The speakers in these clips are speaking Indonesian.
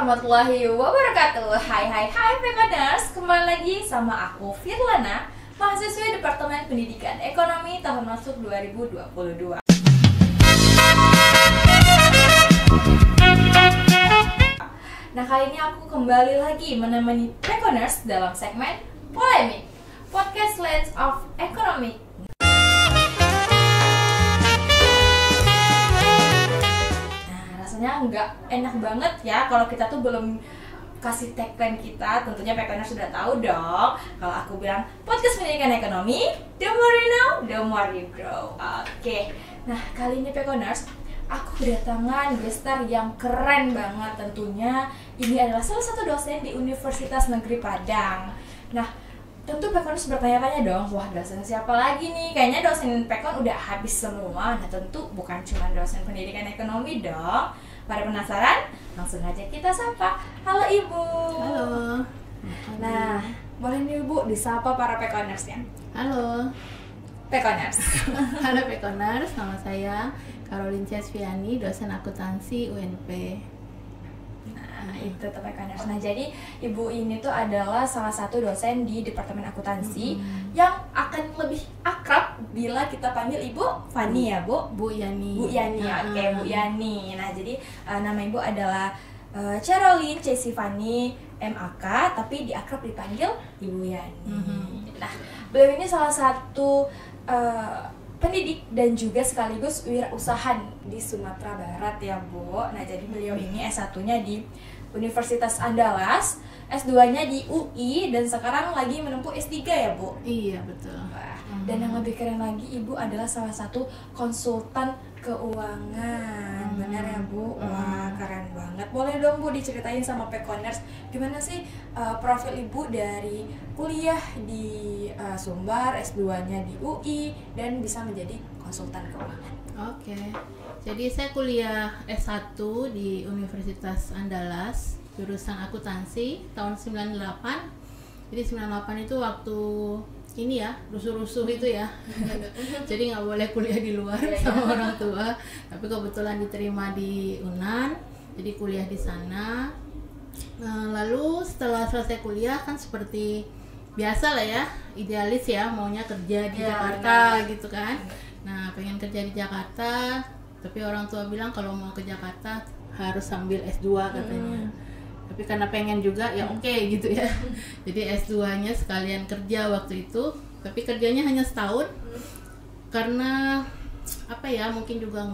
warahmatullahi wabarakatuh. Hai Pekoners, kembali lagi sama aku Firlana, mahasiswa Departemen Pendidikan Ekonomi tahun masuk 2022. Nah, kali ini aku kembali lagi menemani Pekoners dalam segmen Polemik Podcast Lens of Economic. Nggak enak banget ya kalau kita tuh belum kasih tagline kita. Tentunya Pekoners sudah tahu dong kalau aku bilang podcast pendidikan ekonomi, the more you know, the more you grow. Oke. Nah, kali ini Pekoners, aku kedatangan gestar yang keren banget. Tentunya ini adalah salah satu dosen di Universitas Negeri Padang. Nah, tentu Pekoners bertanya-tanya dong, wah dosen siapa lagi nih? Kayaknya dosen Pekon udah habis semua. Nah, tentu bukan cuma dosen pendidikan ekonomi dong. Pada penasaran? Langsung aja kita sapa. Halo Ibu. Halo. Nah, boleh nih Ibu disapa para Pekoners ya? Halo. Pekoners. Halo Pekoners, nama saya Caroline Cesviani, dosen akuntansi UNP. Nah, itu tuh Pekoners. Nah, jadi Ibu ini tuh adalah salah satu dosen di Departemen Akuntansi yang akan lebih akrab bila kita panggil Ibu Fani ya, Bu? Bu Yani. Bu Yani, oke, Bu Yani. Nah, jadi nama Ibu adalah Caroline Cesviani MAK, tapi diakrab dipanggil Ibu Yani. Nah, beliau ini salah satu pendidik dan juga sekaligus wirausaha di Sumatera Barat ya, Bu. Nah, jadi beliau ini S1-nya di Universitas Andalas, S2-nya di UI, dan sekarang lagi menempuh S3 ya, Bu? Iya, betul. Wah, dan yang lebih keren lagi, Ibu adalah salah satu konsultan keuangan. Benar ya, Bu? Wah, keren banget. Boleh dong, Bu, diceritain sama Pekoners gimana sih profil Ibu dari kuliah di Sumbar, S2-nya di UI, dan bisa menjadi konsultan keuangan. Oke. Jadi saya kuliah S1 di Universitas Andalas, jurusan akuntansi tahun 98. Jadi 98 itu waktu ini ya, rusuh-rusuh itu ya. Jadi nggak boleh kuliah di luar sama orang tua. Tapi kebetulan diterima di UNAN, jadi kuliah di sana. Lalu setelah selesai kuliah kan seperti biasa lah ya, idealis ya, maunya kerja di Jakarta gitu kan. Nah, pengen kerja di Jakarta, tapi orang tua bilang kalau mau ke Jakarta harus sambil S2 katanya. Tapi karena pengen juga ya oke gitu ya. Jadi S2-nya sekalian kerja waktu itu, tapi kerjanya hanya setahun. Karena apa ya, mungkin juga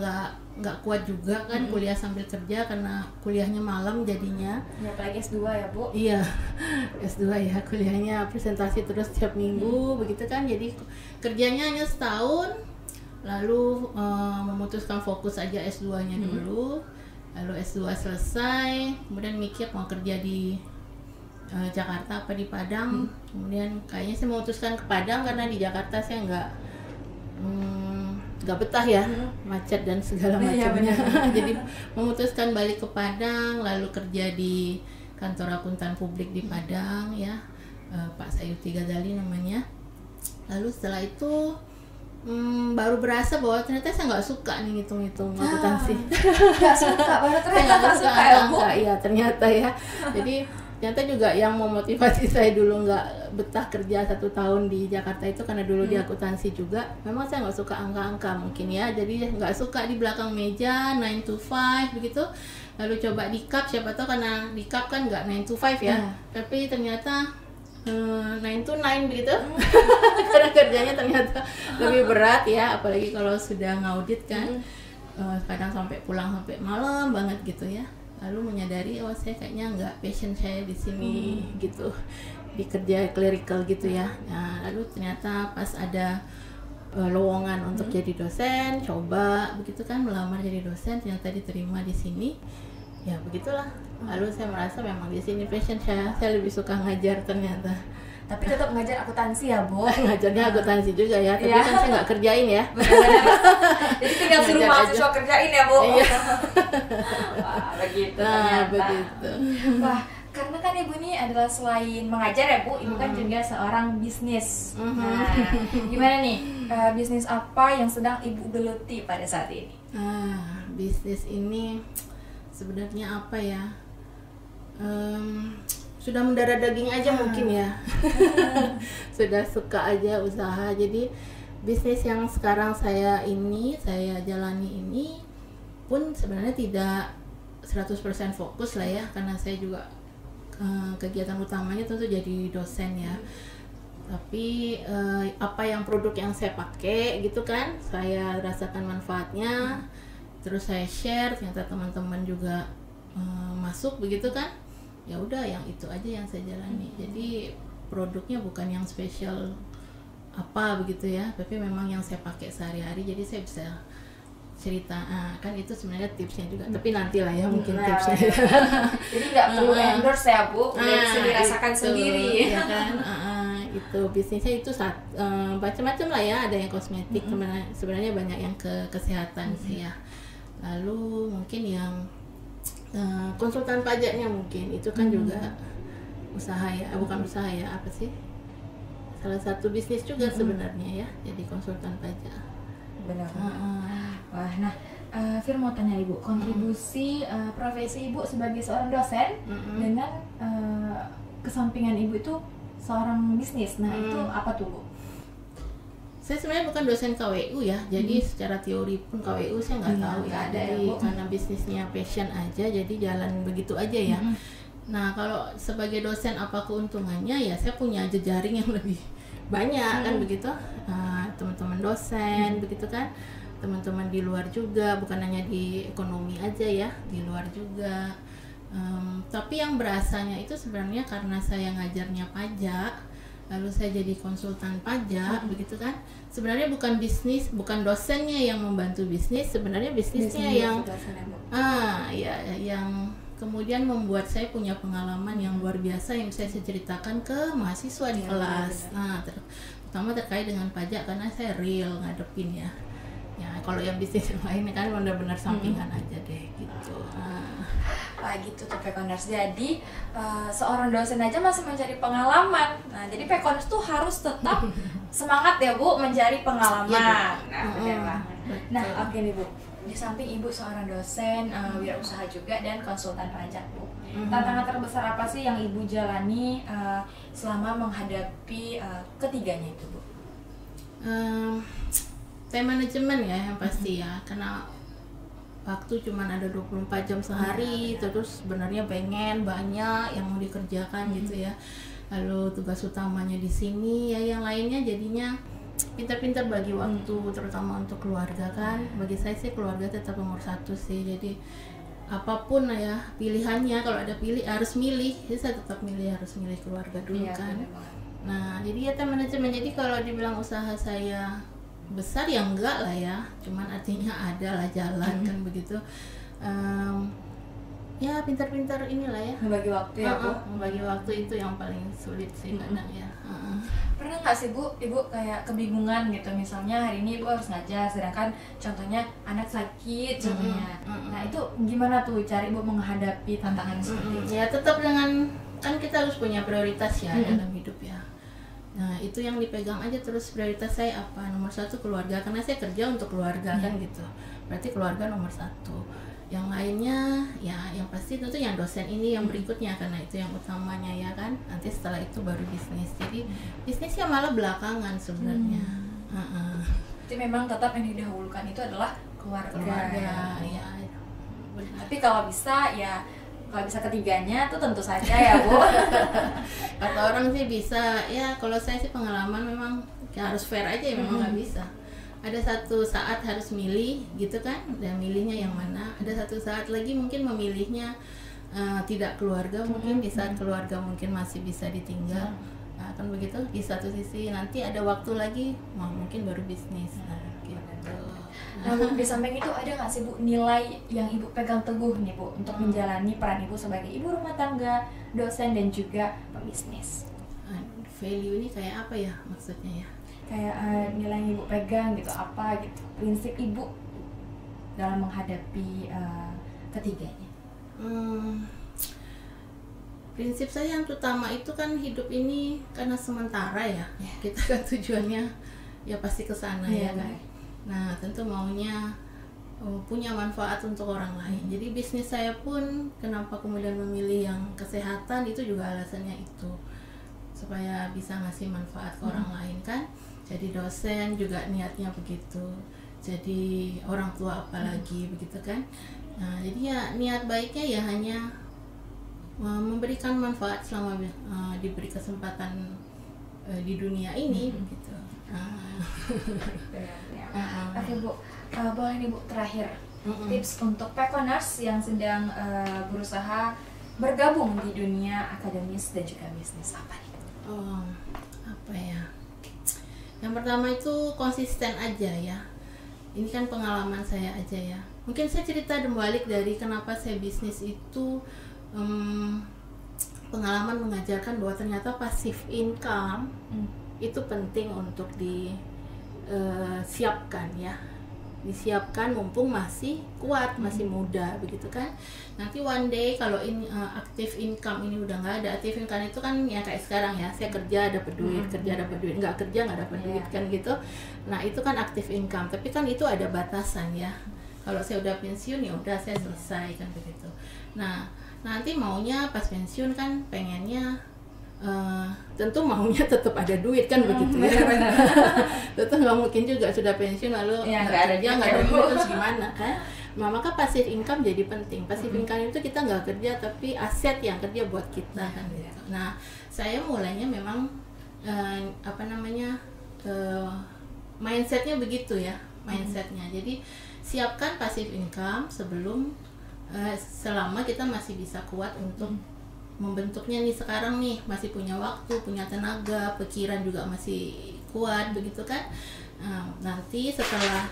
nggak kuat juga kan kuliah sambil kerja, karena kuliahnya malam jadinya. Ya, apalagi S2 ya, Bu? Iya, S2 ya, kuliahnya presentasi terus tiap minggu begitu kan. Jadi kerjanya hanya setahun. Lalu memutuskan fokus aja S2-nya dulu. Lalu S2 selesai, kemudian mikir mau kerja di Jakarta apa di Padang. Kemudian kayaknya saya memutuskan ke Padang karena di Jakarta saya nggak betah ya, macet dan segala macamnya. Jadi memutuskan balik ke Padang, lalu kerja di kantor akuntan publik di Padang ya, Pak Sayuti Ghazali namanya. Lalu setelah itu baru berasa bahwa ternyata saya nggak suka nih ngitung-ngitung akuntansi. Nggak suka, baru ternyata nggak suka ya, Bu? Iya, ternyata ya. Jadi ternyata juga yang memotivasi saya dulu nggak betah kerja 1 tahun di Jakarta itu karena dulu di akuntansi juga. Memang saya nggak suka angka-angka mungkin ya. Jadi nggak suka di belakang meja 9 to 5 begitu. Lalu coba di CAP, siapa tahu karena di CAP kan nggak 9 to 5 ya. Tapi ternyata 9 to 9 begitu. Karena kerjanya ternyata lebih berat ya, apalagi kalau sudah ngaudit kan. Kadang sampai pulang sampai malam banget gitu ya. Lalu menyadari saya kayaknya nggak passion saya di sini gitu, di kerja clerical gitu ya. Nah, lalu ternyata pas ada lowongan untuk jadi dosen, coba begitu kan, melamar jadi dosen, ternyata diterima di sini. Ya begitulah. Lalu saya merasa memang di sini passion saya lebih suka ngajar ternyata. Tapi tetap ngajar akuntansi ya, Bu? Ngajarnya akuntansi juga ya, tapi kan saya nggak kerjain ya. Jadi tinggal suruh mahasiswa kerjain ya, Bu? Iya. Wah, begitu Nah, ternyata. begitu. Wah, karena kan Ibu ini adalah selain mengajar ya, Bu, Ibu kan juga seorang bisnis. Nah, gimana nih, bisnis apa yang sedang Ibu geluti pada saat ini? Bisnis ini sebenarnya apa ya? sudah mendarah daging aja mungkin ya. Sudah suka aja usaha. Jadi bisnis yang sekarang saya jalani ini pun sebenarnya tidak 100% fokus lah ya, karena saya juga kegiatan utamanya tentu jadi dosen ya. Tapi apa yang produk yang saya pakai gitu kan, saya rasakan manfaatnya, terus saya share, ternyata teman-teman juga masuk begitu kan, ya udah yang itu aja yang saya jalani. Jadi produknya bukan yang spesial apa begitu ya, tapi memang yang saya pakai sehari-hari, jadi saya bisa cerita. Kan itu sebenarnya tipsnya juga, tapi nantilah ya mungkin tipsnya. Jadi nggak perlu endorse ya Bu, udah bisa dirasakan itu, sendiri ya kan. Itu bisnisnya itu macam-macam lah ya, ada yang kosmetik, sebenarnya banyak yang ke kesehatan sih ya. Lalu mungkin yang konsultan pajaknya mungkin itu kan juga usaha ya, bukan usaha ya, apa sih, salah satu bisnis juga sebenarnya ya, jadi konsultan pajak. Benar. Wah, nah Fir mau tanya Ibu, kontribusi profesi Ibu sebagai seorang dosen dengan kesampingan Ibu itu seorang bisnis, nah itu apa tuh Bu? Saya sebenarnya bukan dosen KWU ya, jadi secara teori pun KWU saya nggak tahu ya. Jadi karena bisnisnya passion aja, jadi jalan begitu aja ya. Nah kalau sebagai dosen apa keuntungannya ya, saya punya jejaring yang lebih banyak kan begitu, teman-teman dosen begitu kan, teman-teman di luar juga, bukan hanya di ekonomi aja ya, di luar juga. Tapi yang berasanya itu sebenarnya karena saya ngajarnya pajak, lalu saya jadi konsultan pajak begitu kan. Sebenarnya bukan bisnis, bukan dosennya yang membantu bisnis, sebenarnya bisnisnya yang yang kemudian membuat saya punya pengalaman yang luar biasa yang bisa saya ceritakan ke mahasiswa di kelas. Terutama terkait dengan pajak, karena saya real ngadepin ya. Ya kalau yang bisnis yang lain kan benar-benar sampingan aja deh gitu. Gitu tuh Pekoners. Jadi seorang dosen aja masih mencari pengalaman. Nah jadi Pekoners tuh harus tetap semangat ya Bu mencari pengalaman. Ya, nah benar banget. Nah oke nih Bu, di samping Ibu seorang dosen, wirausaha juga dan konsultan pajak Bu, tantangan terbesar apa sih yang Ibu jalani selama menghadapi ketiganya itu Bu? Time manajemen ya yang pasti ya, karena waktu cuma ada 24 jam sehari, terus sebenarnya pengen banyak yang mau dikerjakan gitu ya. Lalu tugas utamanya di sini ya, yang lainnya jadinya pintar-pintar bagi waktu, terutama untuk keluarga kan. Bagi saya sih keluarga tetap nomor satu sih. Jadi apapun ya pilihannya, kalau ada harus milih, jadi saya tetap harus milih keluarga dulu kan. Nah jadi ya time manajemen. Jadi kalau dibilang usaha saya besar ya enggak lah ya, cuman artinya ada lah jalan kan begitu. Ya pintar-pintar inilah ya, membagi waktu ya Bu. Membagi waktu itu yang paling sulit sih kadang ya. Pernah nggak sih Bu, Ibu kayak kebingungan gitu, misalnya hari ini Ibu harus ngajar, sedangkan contohnya anak sakit contohnya. Nah itu gimana tuh cara Ibu menghadapi tantangan seperti itu? Ya tetap dengan, kan kita harus punya prioritas ya dalam hidup ya. Nah itu yang dipegang aja terus, prioritas saya apa, nomor satu keluarga, karena saya kerja untuk keluarga kan gitu, berarti keluarga nomor satu. Yang lainnya ya yang pasti tentu yang dosen ini yang berikutnya, karena itu yang utamanya ya kan, nanti setelah itu baru bisnis. Jadi bisnisnya malah belakangan sebenarnya. Jadi memang tetap yang didahulukan itu adalah keluarga ya. Tapi kalau bisa ya, kalau bisa ketiganya tuh tentu saja ya Bu. Kata orang sih bisa ya, kalau saya sih pengalaman memang ya harus fair aja ya, memang nggak bisa. Ada satu saat harus milih gitu kan, dan milihnya yang mana. Ada satu saat lagi mungkin memilihnya tidak keluarga, mungkin di saat keluarga mungkin masih bisa ditinggal. Nah, kan begitu. Di satu sisi nanti ada waktu lagi, mungkin baru bisnis. Nah, gitu. Nah Bu, di samping itu ada nggak sih Bu nilai yang Ibu pegang teguh nih Bu untuk menjalani peran Ibu sebagai ibu rumah tangga, dosen dan juga pebisnis? Value ini kayak apa ya maksudnya ya? Kayak nilai yang Ibu pegang gitu, apa gitu, prinsip Ibu dalam menghadapi ketiganya? Prinsip saya yang utama itu kan hidup ini karena sementara ya. Kita kan tujuannya ya pasti ke sana ya kan. Nah tentu maunya punya manfaat untuk orang lain. Jadi bisnis saya pun kenapa kemudian memilih yang kesehatan itu juga alasannya itu, supaya bisa ngasih manfaat ke orang lain kan. Jadi dosen juga niatnya begitu, jadi orang tua apalagi begitu kan. Nah, jadi ya niat baiknya ya hanya memberikan manfaat selama diberi kesempatan di dunia ini begitu. Oke Bu, boleh nih Bu terakhir tips untuk Pekoners yang sedang berusaha bergabung di dunia akademis dan juga bisnis, apa nih? Apa ya? Yang pertama itu konsisten aja ya. Ini kan pengalaman saya aja ya. Mungkin saya cerita balik dari kenapa saya bisnis itu. Pengalaman mengajarkan bahwa ternyata passive income itu penting untuk disiapkan ya, disiapkan mumpung masih kuat, masih muda begitu kan. Nanti one day kalau ini active income ini udah nggak ada, active income itu kan ya kayak sekarang ya, saya kerja dapat duit, kerja dapat duit, nggak kerja nggak dapat duit kan gitu. Nah itu kan active income, tapi kan itu ada batasan ya. Kalau saya udah pensiun ya udah saya selesai kan begitu. Nah nanti maunya pas pensiun kan pengennya tentu maunya tetap ada duit kan begitu ya. Tentu nggak mungkin juga sudah pensiun lalu ya, nggak ada duit terus gimana kan. Nah, maka passive income jadi penting. Passive income itu kita nggak kerja tapi aset yang kerja buat kita kan gitu. Nah saya mulainya memang mindsetnya begitu ya, mindsetnya. Jadi siapkan passive income sebelum selama kita masih bisa kuat untuk membentuknya nih. Sekarang nih masih punya waktu, punya tenaga, pikiran juga masih kuat begitu kan. Nanti setelah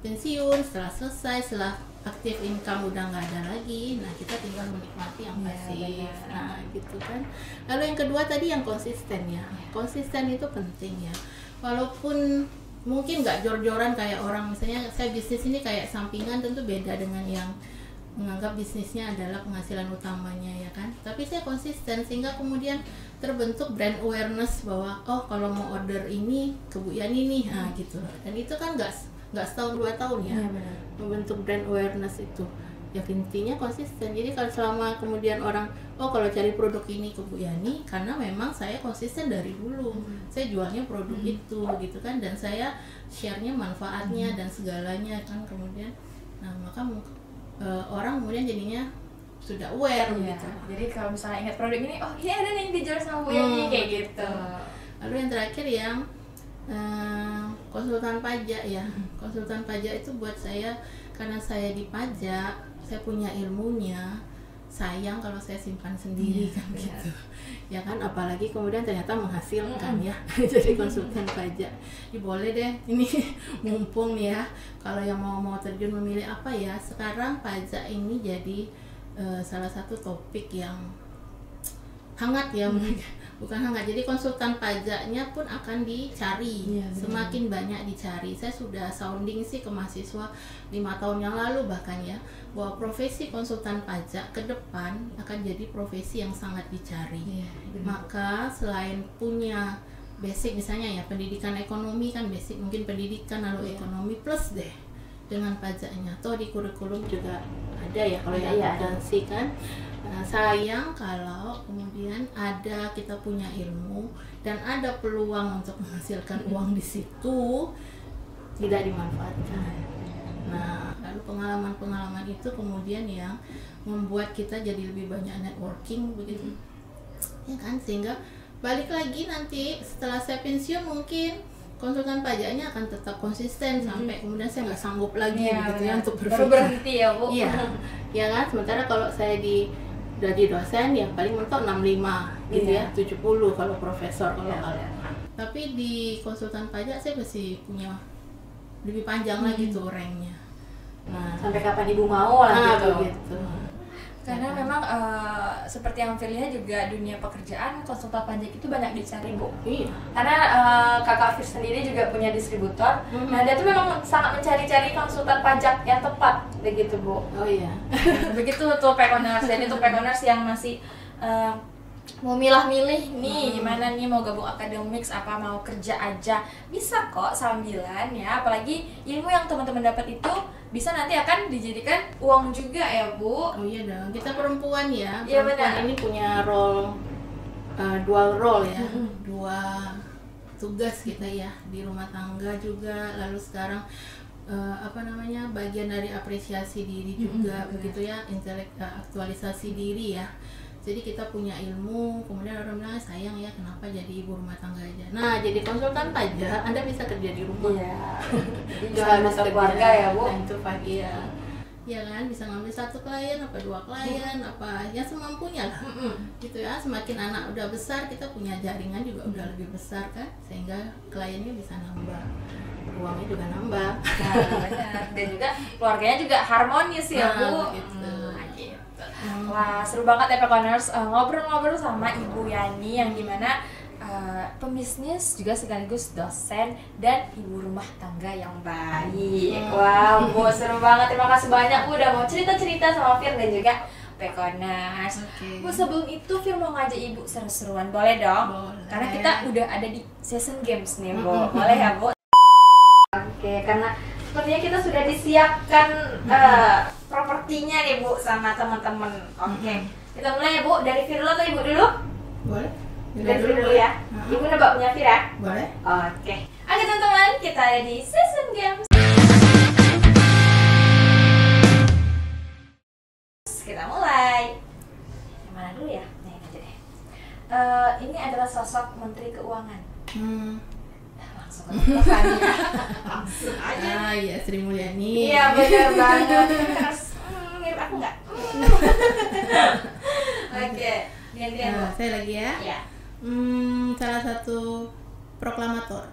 pensiun, setelah selesai, setelah aktif income udah nggak ada lagi, nah kita tinggal menikmati yang pasif. Nah gitu kan. Lalu yang kedua tadi yang konsisten ya. Konsisten itu penting ya. Walaupun mungkin nggak jor-joran kayak orang, misalnya saya bisnis ini kayak sampingan, tentu beda dengan yang menganggap bisnisnya adalah penghasilan utamanya ya kan. Tapi saya konsisten sehingga kemudian terbentuk brand awareness bahwa oh kalau mau order ini ke Bu Yani nih, gitu. Dan itu kan nggak setahun 2 tahun ya, membentuk brand awareness itu. Ya intinya konsisten. Jadi kalau selama kemudian orang kalau cari produk ini ke Bu Yani, karena memang saya konsisten dari dulu. Saya jualnya produk itu gitu kan, dan saya share-nya manfaatnya dan segalanya kan kemudian. Nah maka orang kemudian jadinya sudah aware gitu. Jadi kalau misalnya ingat produk ini, ini ada nih dijual sama Bu Yani kayak gitu. Lalu yang terakhir yang konsultan pajak ya. Konsultan pajak itu buat saya, karena saya di pajak, saya punya ilmunya. Sayang kalau saya simpan sendiri kan gitu. Ya kan, apalagi kemudian ternyata menghasilkan ya. Jadi konsultan pajak. Ini boleh deh, ini mumpung ya. Kalau yang mau terjun memilih apa ya, sekarang pajak ini jadi salah satu topik yang hangat ya. Bukan hangat, jadi konsultan pajaknya pun akan dicari, semakin banyak dicari. Saya sudah sounding sih ke mahasiswa 5 tahun yang lalu bahkan ya, bahwa profesi konsultan pajak ke depan akan jadi profesi yang sangat dicari. Maka selain punya basic misalnya ya pendidikan ekonomi kan basic, mungkin pendidikan lalu ekonomi plus deh dengan pajaknya. Toh di kurikulum juga ada ya kalau yang akuntansi kan. Sayang kalau kemudian kita punya ilmu dan ada peluang untuk menghasilkan uang di situ tidak dimanfaatkan. Nah, lalu pengalaman-pengalaman itu kemudian yang membuat kita jadi lebih banyak networking begitu. Ya kan, sehingga balik lagi nanti setelah saya pensiun mungkin konsultan pajaknya akan tetap konsisten sampai kemudian saya nggak sanggup lagi gitu ya untuk berhenti ya Bu. Iya, ya kan. Sementara kalau saya jadi dosen yang paling mentok 65 gitu ya, 70 kalau profesor kalau. Tapi di konsultan pajak saya masih punya lebih panjang lagi tuh ranknya. Nah, sampai kapan Ibu mau lah gitu. Karena memang seperti yang Firly juga dunia pekerjaan konsultan pajak itu banyak dicari Bu. Iya. Karena kakak Fir sendiri juga punya distributor. Nah dia tuh memang sangat mencari-cari konsultan pajak yang tepat, begitu Bu. Oh iya. Begitu tuh Pekoners. Jadi tuh Pekoners yang masih mau milah-milih nih gimana nih mau gabung akademiks apa mau kerja aja bisa kok sambilan ya. Apalagi ilmu yang teman-teman dapat itu bisa nanti akan dijadikan uang juga ya Bu. Oh iya dong, kita perempuan ya. Iya, Perempuan benar. ini punya dual role ya, dua tugas kita ya di rumah tangga juga. Lalu sekarang bagian dari apresiasi diri juga begitu ya, aktualisasi diri ya. Jadi kita punya ilmu, kemudian orang bilang sayang ya kenapa jadi ibu rumah tangga aja. Nah jadi konsultan pajak, Anda bisa kerja di rumah. Iya. Jualan masa keluarga ya Bu. Nah, itu pagi ya. Ya kan, bisa ngambil 1 klien, apa 2 klien, apa ya semampunya lah. Gitu ya, semakin anak udah besar, kita punya jaringan juga udah lebih besar kan, sehingga kliennya bisa nambah, uangnya juga nambah. Nah, benar. Dan juga keluarganya juga harmonis ya Bu. Gitu. Gitu. Wah, seru banget ya Pekoners, ngobrol-ngobrol sama Ibu Yani yang dimana pembisnis juga sekaligus dosen dan ibu rumah tangga yang baik. Wow, Bu, seru banget. Terima kasih banyak Bu udah mau cerita-cerita sama Fir dan juga Pekoners. Bu, sebelum itu Fir mau ngajak Ibu seru-seruan, boleh dong? Boleh. Karena kita udah ada di season games nih Bu. Boleh ya Bu? Oke, karena sepertinya kita sudah disiapkan propertinya nih Bu sama teman-teman. Oke, kita mulai ya Bu, dari Fir dulu atau Ibu dulu? Boleh? Dari Fir dulu ya. Ibu nebak punya Fir ya? Boleh. Oke. Oke teman-teman, kita ada di season games. Kita mulai. Yang mana dulu ya? Nah, ini aja deh. Ini adalah sosok Menteri Keuangan. Langsung ke langsung aja. Ah iya, Sri Mulyani. Iya benar banget. Terus mirip aku nggak? Oke, gantian Bu. Saya lagi ya. Iya. Salah satu proklamator.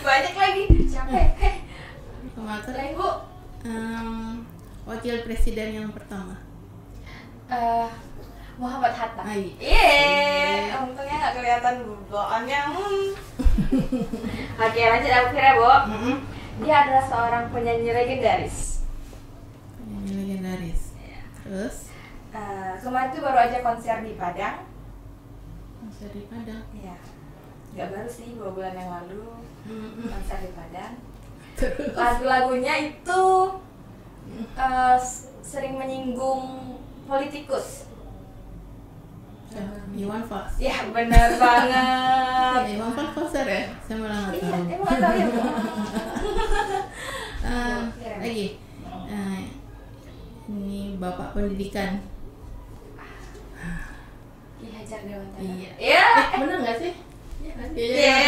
Banyak lagi. Siapa ya? Proklamator. Lain Bu. Wakil presiden yang pertama. Muhammad Hatta. Iya. Untungnya nggak kelihatan boboannya. Oke, lanjut aku kira Bu. Dia adalah seorang penyanyi legendaris. Penyanyi legendaris. Terus Kemarin tuh baru aja konser di Padang. konser di Padang. Iya. Nggak baru sih, 2 bulan yang lalu konser di Padang. Terus Lagu-lagunya itu sering menyinggung politikus. Iwan Fals. Ya benar banget. Ya, Iwan Fals konser ya? Saya malah nggak Iya, tahu. emang nggak tahu ya Bu? Lagi. Ini Bapak Pendidikan. Ki Hajar Dewantara. Iya. Iya. Bener nggak sih? Iya.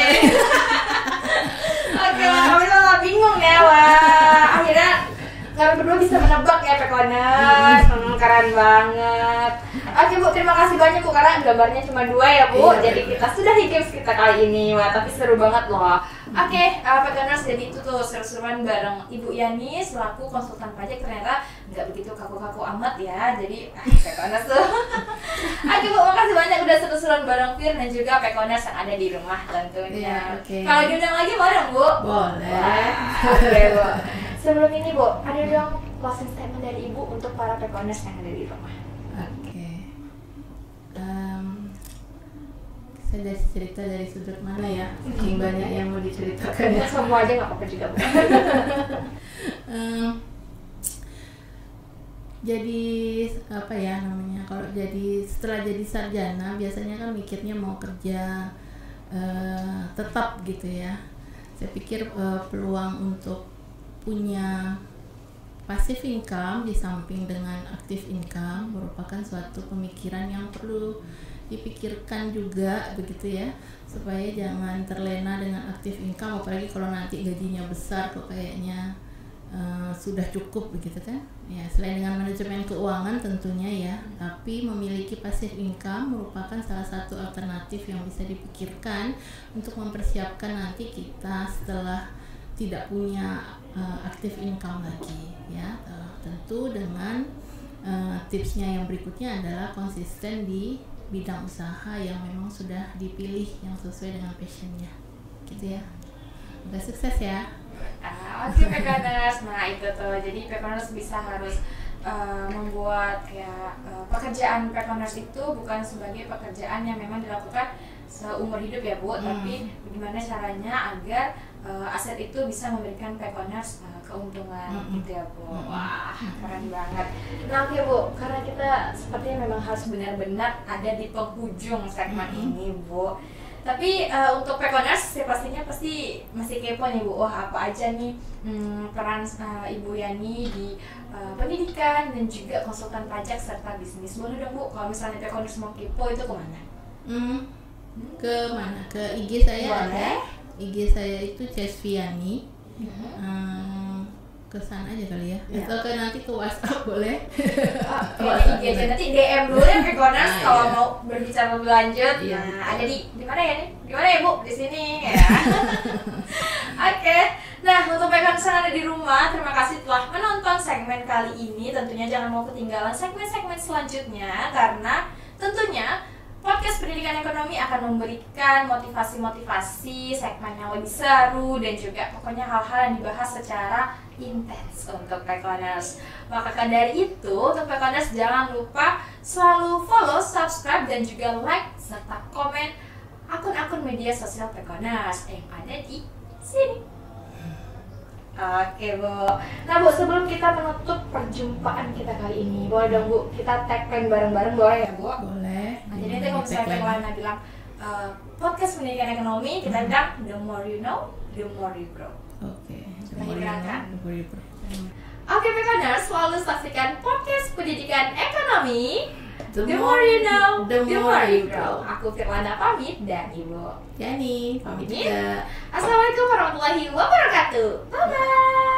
Oke, kami malah bingung ya, wah. Akhirnya kami berdua bisa menebak ya Pekoners. Keren banget. Oke Bu, terima kasih banyak Bu karena gambarnya cuma 2 ya Bu. Iya, Jadi kita sudah di games kita kali ini. Wah, tapi seru banget loh. Oke, Pekoners, jadi itu tuh seru-seruan bareng Ibu Yani selaku konsultan pajak. Ternyata nggak begitu kaku-kaku amat ya. Jadi Pekoners tuh. Oke Bu, makasih banyak udah seru-seruan bareng Fir dan juga Pekoners yang ada di rumah tentunya. Iya, oke. Kalau diundang lagi boleh dong Bu? Boleh. Oke Bu. Sebelum ini Bu, ada dong closing statement dari Ibu untuk para Pekoners yang ada di rumah. Oke. Saya dari cerita dari sudut mana ya? Saking banyak yang mau diceritakan ya. Semua aja nggak apa-apa juga Bu. Jadi apa ya namanya? Kalau setelah jadi sarjana biasanya kan mikirnya mau kerja tetap gitu ya. Saya pikir peluang untuk punya passive income di samping dengan active income merupakan suatu pemikiran yang perlu dipikirkan juga begitu ya, supaya jangan terlena dengan active income, apalagi kalau nanti gajinya besar kok kayaknya sudah cukup begitu kan ya. Selain dengan manajemen keuangan tentunya ya, tapi memiliki passive income merupakan salah satu alternatif yang bisa dipikirkan untuk mempersiapkan nanti kita setelah tidak punya active income lagi ya. Tentu dengan tipsnya yang berikutnya adalah konsisten di bidang usaha yang memang sudah dipilih yang sesuai dengan passionnya gitu ya. Semoga sukses ya. Oke Pekoners, nah itu tuh, jadi Pekoners bisa harus membuat kayak pekerjaan Pekoners itu bukan sebagai pekerjaan yang memang dilakukan seumur hidup ya Bu, tapi bagaimana caranya agar aset itu bisa memberikan Pekoners keuntungan gitu ya Bu. Wah, keren banget. Nah oke Bu, karena kita sepertinya memang harus benar-benar ada di penghujung segmen ini Bu. Tapi untuk Pekoners ya pastinya pasti masih kepo nih Bu, wah apa aja nih peran Ibu Yani di pendidikan dan juga konsultan pajak serta bisnis. Boleh dong Bu, kalau misalnya Pekoners mau kepo itu kemana? Ke mana? Ke IG saya ada. IG saya itu Cesviani. Kesan aja kali ya. Atau ke nanti ke WhatsApp boleh. IG aja nanti DM dulu ya Pekoners kalau mau berbicara lebih lanjut. Nah, ada di mana ya nih? Di mana ya Bu? Di sini ya. Oke. Nah, untuk Pekoners yang ada di rumah, terima kasih telah menonton segmen kali ini. Tentunya jangan mau ketinggalan segmen-segmen selanjutnya karena tentunya podcast pendidikan ekonomi akan memberikan motivasi-motivasi, segmen yang lebih seru, dan juga pokoknya hal-hal yang dibahas secara intens untuk Pekoners. Maka dari itu, untuk Pekoners jangan lupa selalu follow, subscribe, dan juga like, serta komen akun-akun media sosial Pekoners yang ada di sini. Oke Bu, nah Bu sebelum kita menutup perjumpaan kita kali ini, boleh dong Bu kita tagline bareng-bareng boleh ya Bu? Boleh. Nah, jadi nanti kalau misalnya Pekoners bilang podcast pendidikan ekonomi, kita bilang the more you know, the more you grow. Oke. Kita hilangkan. Oke Pekoners, selalu saksikan podcast pendidikan ekonomi. The more you know, the more you grow. Aku Firlana pamit dan Ibu Yani pamit juga. Assalamualaikum warahmatullahi wabarakatuh. Bye bye.